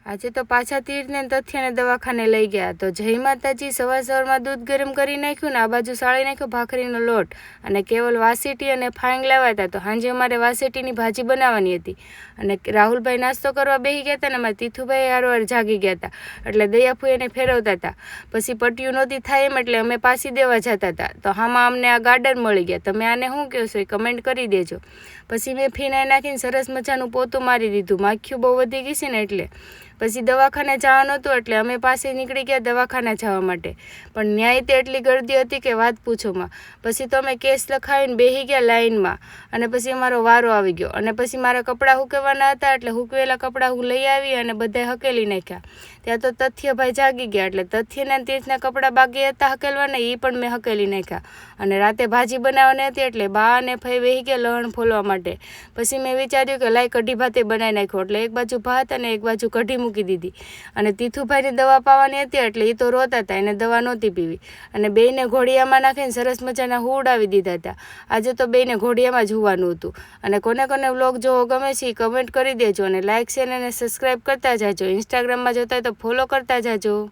આજે તો પાછા તીર્થને તથ્યને દવાખાને લઈ ગયા. તો જય માતાજી. સવારમાં દૂધ ગરમ કરી નાખ્યું ને આ બાજુ સાળી નાખ્યો ભાખરીનો લોટ અને કેવલ વાસેટી અને ફાંગ લાવ્યા હતા. તો સાંજે અમારે વાસેટીની ભાજી બનાવવાની હતી અને રાહુલભાઈ નાસ્તો કરવા બેસી ગયા હતા ને અમારે તીથુભાઈ હારવાર જાગી ગયા હતા એટલે દયાફુઈ એને ફેરવતા હતા. પછી પટ્ટીઓ નહોતી થાય એમ એટલે અમે પાછી દેવા જતા હતા. તો આમાં અમને આ ગાર્ડન મળી ગયા. તમે આને શું કહો છો એ કમેન્ટ કરી દેજો. પછી મેં ફીનાઈ નાખીને સરસ મજાનું પોતું મારી દીધું. માખીઓ બહુ વધી ગઈ છે ને એટલે. પછી દવાખાને જવાનું હતું એટલે અમે પાસે નીકળી ગયા દવાખાને જવા માટે. પણ ન્યાય તે એટલી ગર્દી હતી કે વાત પૂછોમાં. પછી તો અમે કેસ લખાવીને બેસી ગયા લાઈનમાં અને પછી અમારો વારો આવી ગયો અને પછી મારા કપડાં હૂકવવાના હતા એટલે હૂકવેલા કપડાં હું લઈ આવી અને બધાય હકેલી નાખ્યા. ત્યાં તો તથ્યભાઈ જાગી ગયા એટલે તથ્યના તીર્થના કપડાં બાકી હતા હકેલવાના એ પણ મેં હકેલી નાખ્યા. અને રાતે ભાજી બનાવવાની હતી એટલે બા અને ફઈ બેસી ગયા લહણ ફોલવા માટે. પછી મેં વિચાર્યું કે લાઈ કઢી ભાતે બનાવી નાખ્યો એટલે એક બાજુ ભાત અને એક બાજુ કઢી મૂકી દીધી. અને તીથુભાઈની દવા પાવાની હતી એટલે એ તો રોતા હતા, એને દવા નહોતી પીવી અને બેયને ઘોડિયામાં નાખીને સરસ મજાના હુવડાવી દીધા હતા. આજે તો બેયને ઘોડિયામાં જ હોવાનું હતું. અને કોને કોને વ્લોગ જોવો ગમે છે એ કમેન્ટ કરી દેજો અને લાઇક શેર અને સબસ્ક્રાઈબ કરતા જાજો. ઇન્સ્ટાગ્રામમાં જોતા હોય તો ફોલો કરતા જાજો.